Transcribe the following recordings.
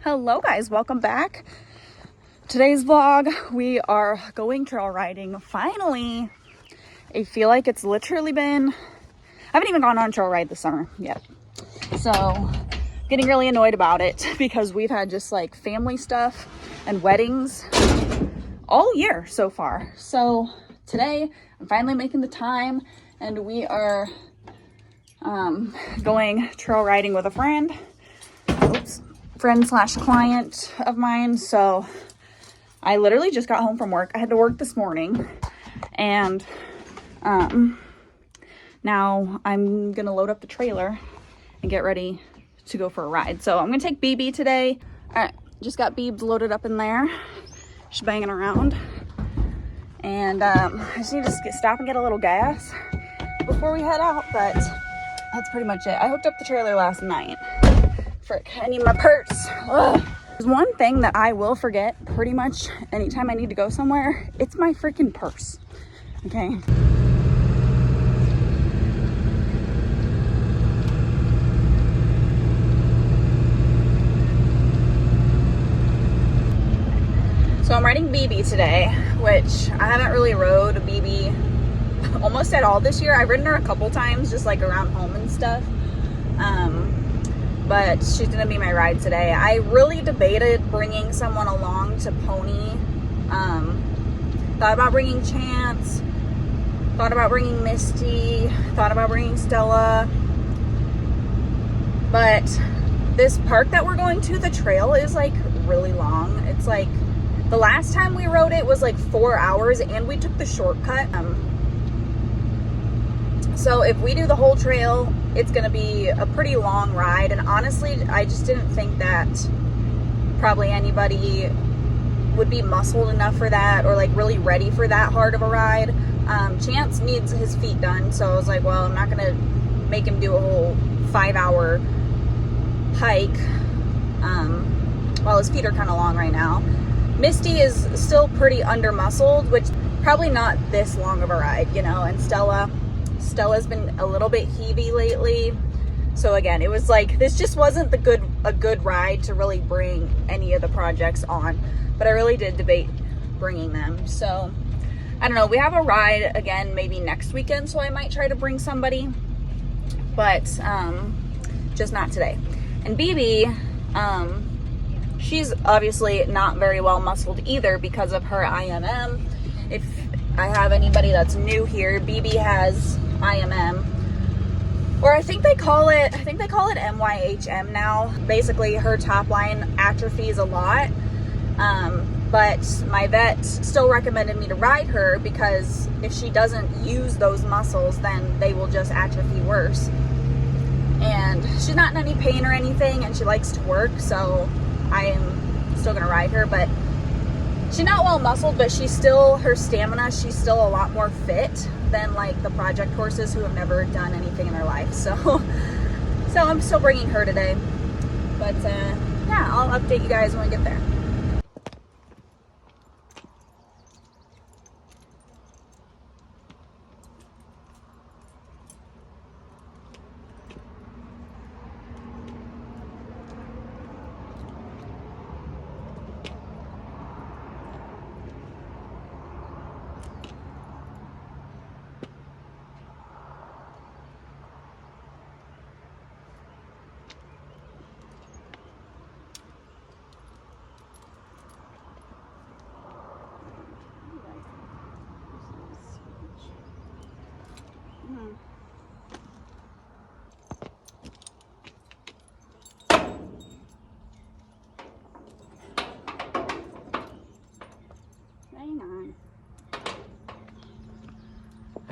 Hello guys, welcome back. Today's vlog, we are going trail riding. Finally, I feel like it's literally been, I haven't even gone on a trail ride this summer yet. So getting really annoyed about it because we've had just like family stuff and weddings all year so far. So today I'm finally making the time and we are going trail riding with a friend. Friend slash client of mine. So I literally just got home from work. I had to work this morning and now I'm gonna load up the trailer and get ready to go for a ride. So I'm gonna take BB today. All right, just got Beebs loaded up in there. She's banging around. And I just need to stop and get a little gas before we head out, but that's pretty much it. I hooked up the trailer last night. Frick, I need my purse. Ugh. There's one thing that I will forget pretty much anytime I need to go somewhere. It's my freaking purse. Okay. So I'm riding BB today, which I haven't really rode a BB almost at all this year. I've ridden her a couple times just like around home and stuff. But she's gonna be my ride today. I really debated bringing someone along to pony. Thought about bringing Chance, thought about bringing Misty, thought about bringing Stella. But this park that we're going to, the trail is like really long. It's like, the last time we rode it was like 4 hours and we took the shortcut. So if we do the whole trail, it's gonna be a pretty long ride. And honestly, I just didn't think that probably anybody would be muscled enough for that or like really ready for that hard of a ride. Chance needs his feet done. So I was like, well, I'm not gonna make him do a whole 5-hour hike while his feet are kind of long right now. Misty is still pretty under muscled, which probably not this long of a ride, you know, and Stella's been a little bit heavy lately. So again, it was like, this just wasn't a good ride to really bring any of the projects on, but I really did debate bringing them. So I don't know, we have a ride again, maybe next weekend. So I might try to bring somebody, but just not today. And BB, she's obviously not very well muscled either because of her IMM. If I have anybody that's new here, BB has IMM, or I think they call it MYHM now. Basically her top line atrophies a lot, but my vet still recommended me to ride her because if she doesn't use those muscles, then they will just atrophy worse. And she's not in any pain or anything, and she likes to work, so I am still gonna ride her. But she's not well muscled, but she's still, her stamina, she's still a lot more fit than like the project horses who have never done anything in their life. So I'm still bringing her today. But yeah, I'll update you guys when we get there.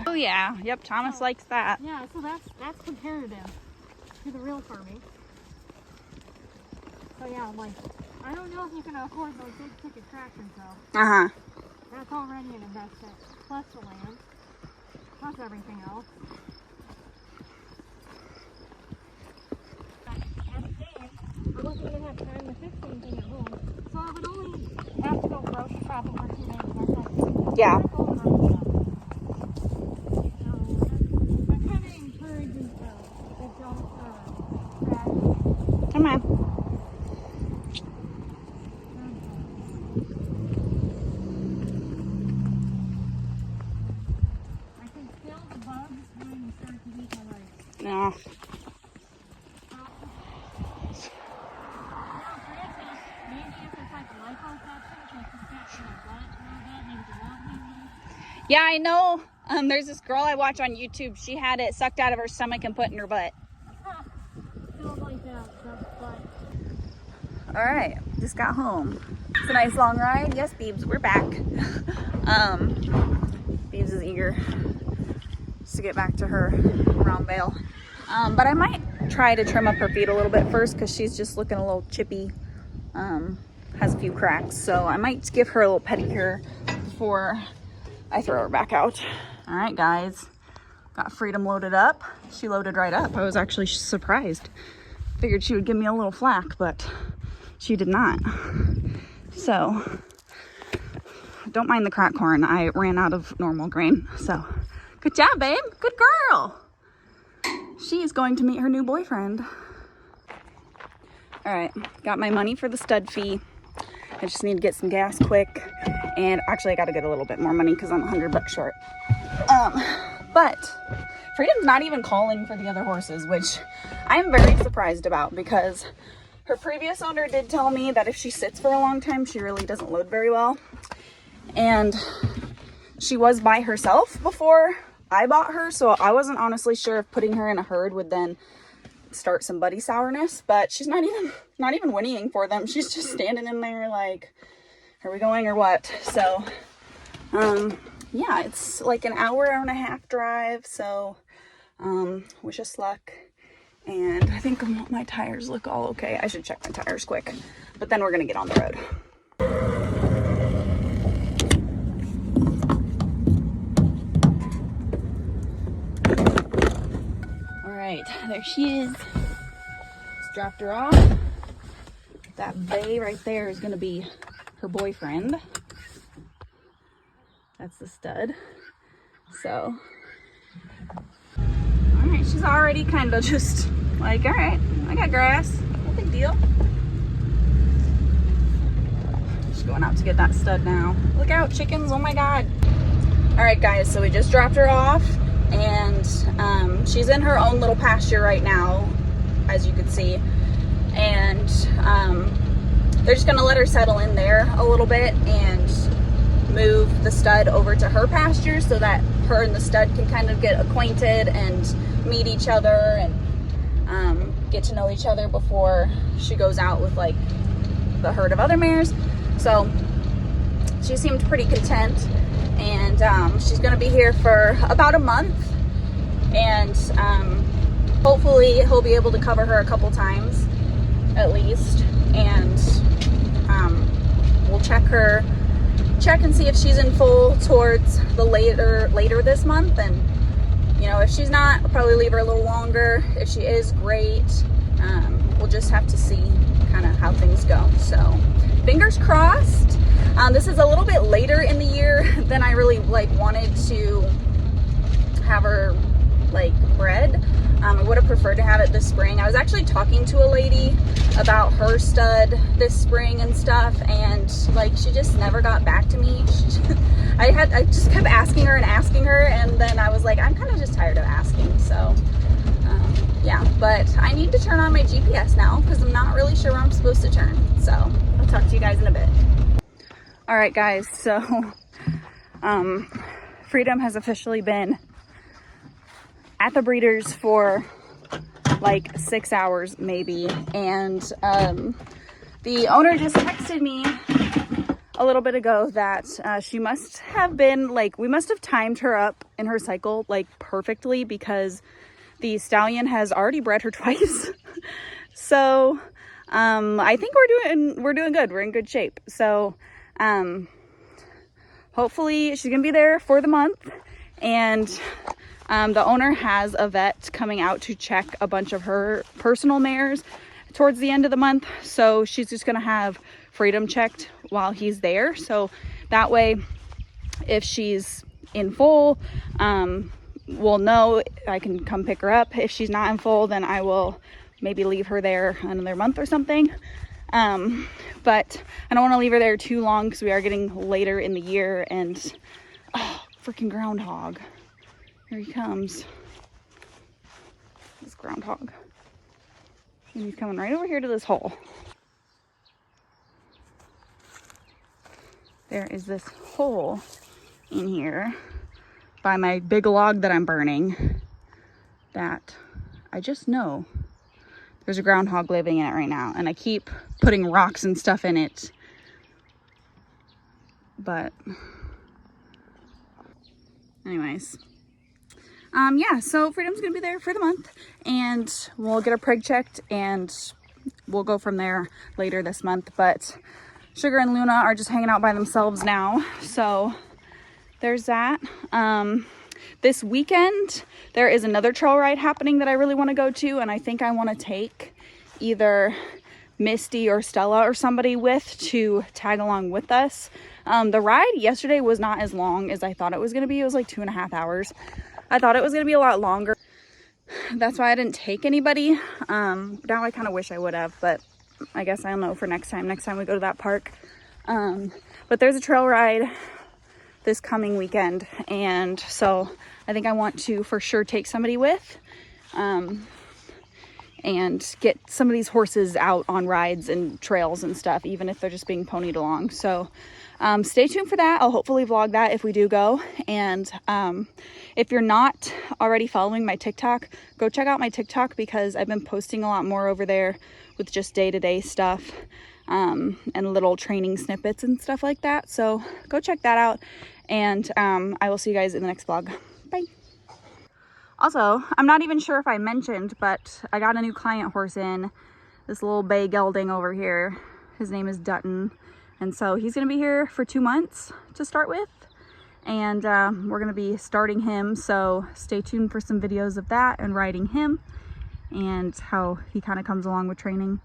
Oh yeah, yep, Thomas likes that. Yeah, so that's comparative to the real farming. So yeah, like, I don't know if you can afford those big ticket tractors though. Uh-huh. That's already an investment, plus the land, plus everything else. I wasn't going to have time to fix anything at home, so I would only have to go grocery shopping for 2 days. Yeah. Come on. Yeah, I know. There's this girl I watch on YouTube. She had it sucked out of her stomach and put in her butt. Huh. Don't like that, but... All right, just got home. It's a nice long ride. Yes, Beebs, we're back. Beebs is eager to get back to her round bale. But I might try to trim up her feet a little bit first because she's just looking a little chippy. Has a few cracks, so I might give her a little pedicure before I throw her back out. All right, guys, got Freedom loaded up. She loaded right up. I was actually surprised. Figured she would give me a little flack, but she did not. So don't mind the crack corn. I ran out of normal grain. So good job, babe. Good girl. She is going to meet her new boyfriend. All right, got my money for the stud fee. I just need to get some gas quick. And actually I got to get a little bit more money because I'm $100 short. But Freedom's not even calling for the other horses, which I'm very surprised about because her previous owner did tell me that if she sits for a long time, she really doesn't load very well. And she was by herself before I bought her, so I wasn't honestly sure if putting her in a herd would then start some buddy sourness, but she's not even whinnying for them. She's just standing in there like, are we going or what? So, yeah, it's like an hour and a half drive, so wish us luck. And I think my tires look all okay. I should check my tires quick, but then we're gonna get on the road. All right, there she is. Just dropped her off. That bay right there is gonna be her boyfriend. That's the stud. So, all right, she's already kind of just like, all right, I got grass, no big deal. Just going out to get that stud now. Look out, chickens, oh my God. All right, guys, so we just dropped her off and she's in her own little pasture right now, as you can see. And they're just gonna let her settle in there a little bit and move the stud over to her pasture so that her and the stud can kind of get acquainted and meet each other and get to know each other before she goes out with like the herd of other mares. So she seemed pretty content, and she's gonna be here for about a month, and hopefully he'll be able to cover her a couple times at least, and we'll check and see if she's in full towards the later this month. And you know, if she's not, I'll probably leave her a little longer. If she is, great. We'll just have to see kind of how things go. So fingers crossed. This is a little bit later in the year than I really like wanted to have her like bred. I would have preferred to have it this spring. I was actually talking to a lady about her stud this spring and stuff, and like she just never got back to me. I just kept asking her, and then I was like, I'm kind of just tired of asking. So yeah, but I need to turn on my GPS now because I'm not really sure where I'm supposed to turn. So I'll talk to you guys in a bit. All right, guys, so Freedom has officially been at the breeders for like 6 hours maybe, and the owner just texted me a little bit ago that she must have been like, we must have timed her up in her cycle like perfectly because the stallion has already bred her twice. So I think we're doing good. We're in good shape. So hopefully she's gonna be there for the month, and the owner has a vet coming out to check a bunch of her personal mares towards the end of the month. So she's just gonna have Freedom checked while he's there. So that way, if she's in full, we'll know. I can come pick her up. If she's not in full, then I will maybe leave her there another month or something. But I don't want to leave her there too long because we are getting later in the year. And oh, freaking groundhog. Here he comes. This groundhog. And he's coming right over here to this hole. There is this hole in here by my big log that I'm burning that I just know there's a groundhog living in it right now, and I keep putting rocks and stuff in it. But anyways, yeah, so Freedom's gonna be there for the month, and we'll get a prig checked, and we'll go from there later this month. But Sugar and Luna are just hanging out by themselves now, so there's that. This weekend there is another trail ride happening that I really want to go to, and I think I want to take either Misty or Stella or somebody with to tag along with us. The ride yesterday was not as long as I thought it was going to be. It was like 2.5 hours. I thought it was going to be a lot longer. That's why I didn't take anybody. Now I kind of wish I would have, but I guess I'll know for next time we go to that park. But there's a trail ride this coming weekend, and so I think I want to for sure take somebody with, and get some of these horses out on rides and trails and stuff, even if they're just being ponied along. So stay tuned for that. I'll hopefully vlog that if we do go. And if you're not already following my TikTok, go check out my TikTok, because I've been posting a lot more over there with just day-to-day stuff, and little training snippets and stuff like that. So go check that out, and I will see you guys in the next vlog. Bye. Also, I'm not even sure if I mentioned, but I got a new client horse in, this little bay gelding over here. His name is Dutton, and so he's gonna be here for 2 months to start with, and we're gonna be starting him, so stay tuned for some videos of that and riding him and how he kind of comes along with training.